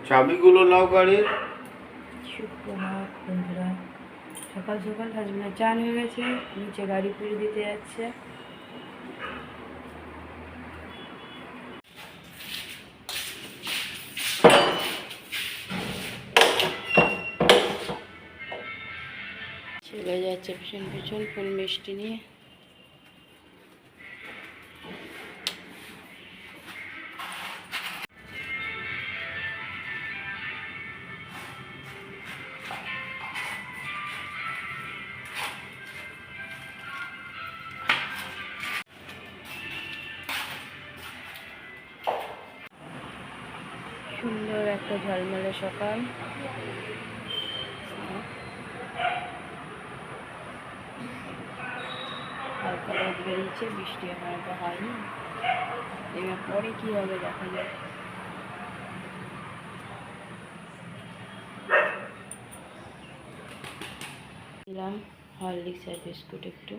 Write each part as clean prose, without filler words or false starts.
চাবিগুলো নাও গাড়ির। সুপ্রভাত বন্ধুরা, সকাল সকাল হাজবেন্ডের চান হয়ে গেছে, নিচে গাড়ি পুজো দিতে যাচ্ছে। চলে যাচ্ছে পিছন পিছন ফুল মিষ্টি নিয়ে। সুন্দর একটা ঝলমলে সকাল। হালকা রোদ বেরিয়েছে, বৃষ্টি এখন তো হয়নি, এবার পরে কি হবে দেখা যায়। দিলাম হরলিক্স আর বিস্কুট একটু।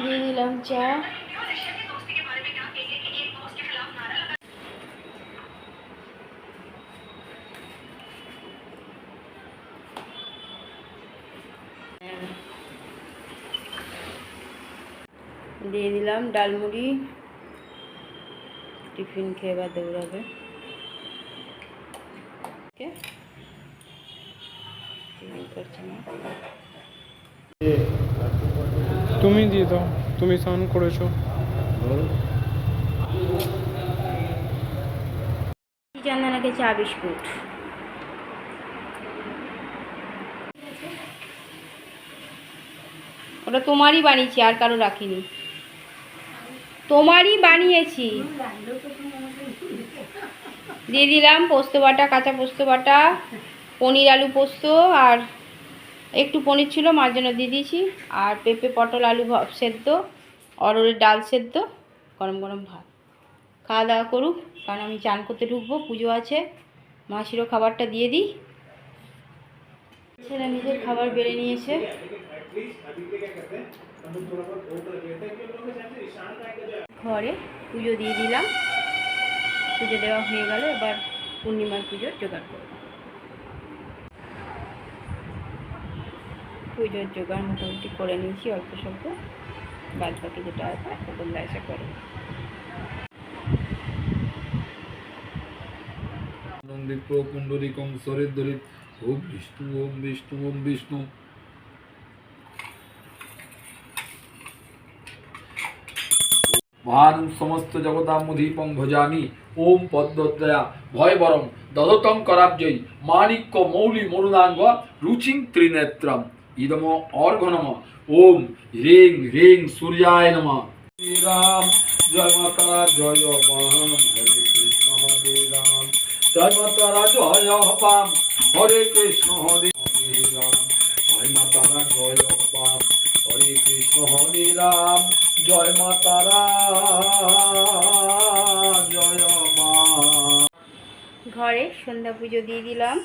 দিয়ে দিলাম চা। দিয়ে দিলাম ডালমুড়ি, টিফিন খেয়ে বা দৌড়াবে। তুমি দিয়ে দাও, তুমি স্নান করেছো। চন্দনাকে চা বিস্কুট। ওটা তোমারই বানিয়েছি, আর কারো রাখিনি, তোমারই বানিয়েছি। দিয়ে দিলাম পোস্ত বাটা, কাঁচা পোস্ত বাটা, পনির আলু পোস্ত, আর একটু পনির ছিল মার জন্য দিয়ে দিয়েছি, আর পেঁপে পটল আলু সেদ্ধ, অরহরের ডাল সেদ্ধ, গরম গরম ভাত। খাওয়া দাওয়া করুক, কারণ আমি চান করতে ঢুকবো, পুজো আছে। মাসিরও খাবারটা দিয়ে দিই। ছেলে নিজের খাবার বেড়ে নিয়েছে। ঘরে পুজো দিয়ে দিলাম, পুজো দেওয়া হয়ে গেল, এবার পূর্ণিমার পুজোর জোগাড় করব। পুজোর জোগাড় মোটামুটি করে নিয়েছি অল্প স্বল্প, বাদ বাকি যেটা আছে সকালবেলা এসে করে। পুণ্ডরিকং সরিদ্দরিত ওম বিষ্ণু ওম বিষ্ণু ওম বিষ্ণু। ভানুম সমস্ত জগতামুধীপং ভজামি ওম পদ্মদয়া ভয়বরম দদতং করাব্জয়ী মাণিক্য মৌলি মরুদাঙ্গ রুচিং ত্রিনেত্রম ইদম অর্ঘ নম ওম হ্রিং হ্রিং সূর্যায় নমঃ। রাম জয় মাতা জয় বাম হরে কৃষ্ণ হরে রাম জয় মাতা জয় বাম হরে কৃষ্ণ হরে রাম জয় মাতা জয় বাম হরে কৃষ্ণ হরে রাম জয় মাতা জয় মা। ঘরে সন্ধ্যা পুজো দিয়ে দিলাম,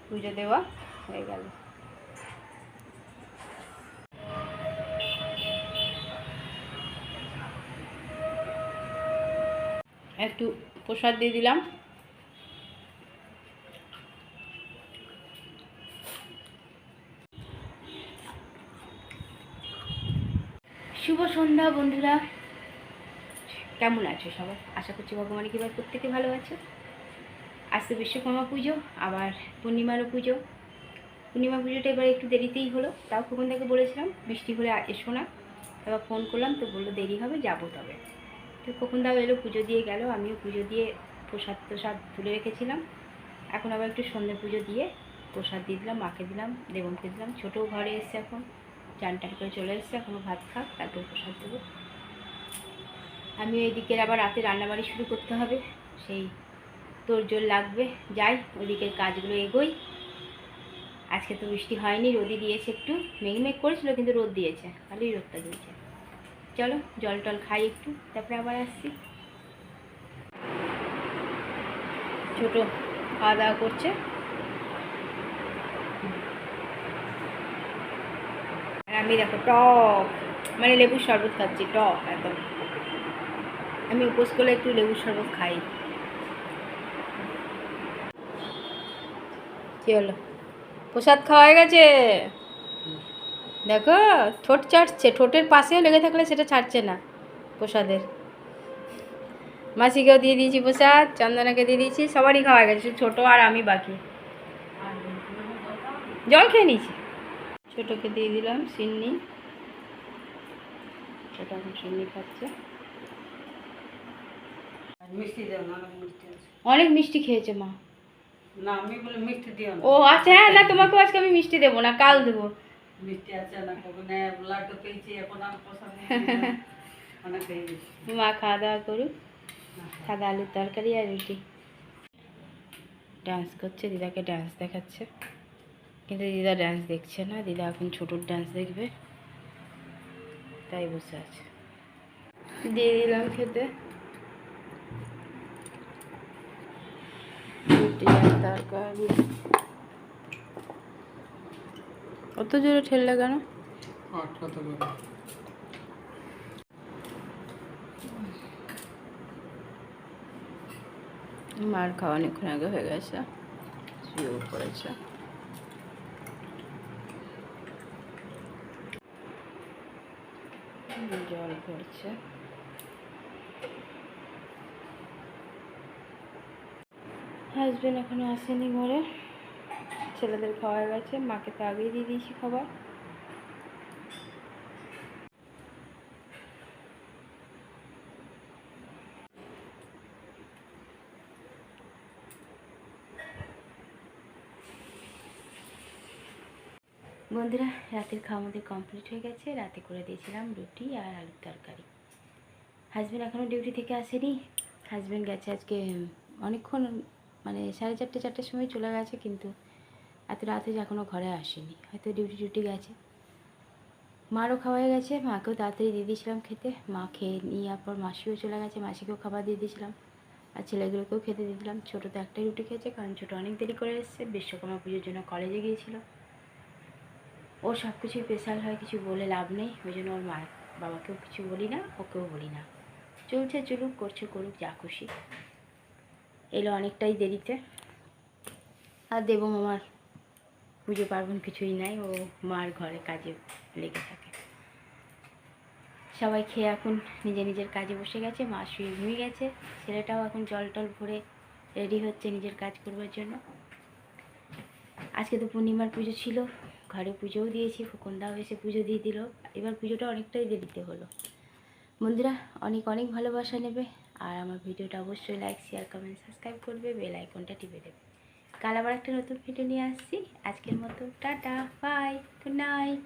পুজো দেওয়া হয়ে গেল। একটু প্রসাদ দিয়ে দিলাম। শুভ সন্ধ্যা বন্ধুরা, কেমন আছো সবাই? আশা করছি ভগবানের কৃপায় প্রত্যেকে ভালো আছো। আজ তো বিশ্বকর্মা পুজো, আবার পূর্ণিমারও পুজো। পূর্ণিমা পুজোটা এবার একটু দেরিতেই হলো, তাও খোকনদাকে বলেছিলাম বৃষ্টি হলে এসো না, এবার ফোন করলাম তো বললো দেরি হবে, যাবো তবে। তো খোকনদাও এলো, পুজো দিয়ে গেল, আমিও পুজো দিয়ে প্রসাদ তুলে রেখেছিলাম। এখন আবার একটু সন্ধ্যে পুজো দিয়ে প্রসাদ দিয়ে দিলাম, মাকে দিলাম, দেবমকে দিলাম। ছোটও ঘরে এসছে, এখন চান টান করে চলে এসছে, এখনও ভাত খাক, তারপর প্রসাদ দেবো। আমিও এদিকের আবার রাতে রান্নাবাড়ি শুরু করতে হবে, সেই তোড়জোড় লাগবে। যাই ওদিকের কাজগুলো এগোই। আজকে তো বৃষ্টি হয়নি, রোদই দিয়েছে, একটু মেঘমেঘ করেছিল কিন্তু রোদ দিয়েছে, ভালোই রোদটা দিয়েছে। চলো জল টল খাই একটু, তারপরে আবার আসছি। ছোট খাওয়া দাওয়া করছে, আর আমি দেখো টক মানে লেবুর শরবত খাচ্ছি, টক একদম। আমি উপোস করলে একটু লেবুর শরবত খাই। কি হলো, প্রসাদ খাওয়া হয়ে গেছে? দেখো ঠোঁট চাটছে, ঠোঁটের পাশেও লেগে থাকলে সেটা ছাড়ছে না প্রসাদের। মাসিকেও দিয়ে দিয়েছি প্রসাদ, চন্দনাকে দিয়ে দিয়েছি, সবারই খাওয়া গেছে, শুধু ছোটো আর আমি বাকি। জল খেয়ে নিয়েছি। ছোটোকে দিয়ে দিলাম সিন্নি, ছোটো এখন সিন্নি খাচ্ছে। মিষ্টি দেও না, অনেক মিষ্টি আছে। অনেক মিষ্টি খেয়েছে মা। না আমি বলে মিষ্টি দিও না। ও আচ্ছা, হ্যাঁ না তোমাকেও আজকে আমি মিষ্টি দেবো না, কাল দেবো। মিষ্টি আছে না, কবে না লাড্ডু পেয়েছি, এখন আর প্রসাদ অনেক হয়ে গেছে। মা খাওয়া দাওয়া করুক, সাদা আলুর তরকারি আর রুটি। ডান্স করছে, দিদাকে ডান্স দেখাচ্ছে, কিন্তু দিদা ডান্স দেখছে না, দিদা এখন ছোটোর ডান্স দেখবে, তাই বসে আছে। দিয়ে দিলাম খেতে রুটি আর তরকারি। অত জোরে ঠেললে কেন? আটকাতে পারে। মার খাওয়া অনেকক্ষণ আগে হয়ে গেছে, শুয়েও পড়েছে। জল পড়ছে। হাজবেন্ড এখনো আসেনি ঘরে, ছেলেদের খাওয়া হয়ে গেছে, মাকে তো আগেই দিয়ে দিয়েছি খাবার। বন্ধুরা রাতের খাওয়া আমাদের কমপ্লিট হয়ে গেছে, রাতে করে দিয়েছিলাম রুটি আর আলুর তরকারি। হাজব্যান্ড এখনও ডিউটি থেকে আসেনি, হাজব্যান্ড গেছে আজকে অনেকক্ষণ, মানে 4:30-4টার সময় চলে গেছে, কিন্তু এত রাত হয়েছে এখনও ঘরে আসেনি, হয়তো ডিউটি গেছে। মারও খাওয়া হয়ে গেছে, মাকেও তাড়াতাড়ি দিয়ে দিয়েছিলাম খেতে, মা খেয়ে নিয়ে পর মাসিও চলে গেছে, মাসিকেও খাবার দিয়ে দিয়েছিলাম, আর ছেলেগুলোকেও খেতে দিয়ে দিলাম। ছোটো তো একটাই রুটি খেয়েছে, কারণ ছোটো অনেক দেরি করে এসছে, বিশ্বকর্মা পুজোর জন্য কলেজে গিয়েছিল। ওর সব কিছুই স্পেশাল হয়, কিছু বলে লাভ নেই, ওই জন্য ওর মা বাবাকেও কিছু বলি না, ওকেও বলি না, চলছে চলুক, করছে করুক, যা খুশি। এলো অনেকটাই দেরিতে, আর দেবো মামার পুজো পার্বণ কিছুই নাই, ও মার ঘরে কাজে লেগে থাকে। সবাই খেয়ে এখন নিজে নিজের কাজে বসে গেছে, মা শুয়ে ঘুমিয়ে গেছে, ছেলেটাও এখন জল টল ভরে রেডি হচ্ছে নিজের কাজ করবার জন্য। আজকে তো পূর্ণিমার পুজো ছিল, ঘরে পুজোও দিয়েছি, ফুকনদাও এসে পুজো দিয়ে দিল, এবার পুজোটা অনেকটাই দেরিতে হলো। বন্ধুরা অনেক অনেক ভালোবাসা নেবে, আর আমার ভিডিওটা অবশ্যই লাইক শেয়ার কমেন্ট সাবস্ক্রাইব করবে, বেল আইকনটা টিপে দেবে। কাল আবার একটা নতুন ভিডিও নিয়ে আসছি, আজকের মতো টাটা বাই, গুড নাইট।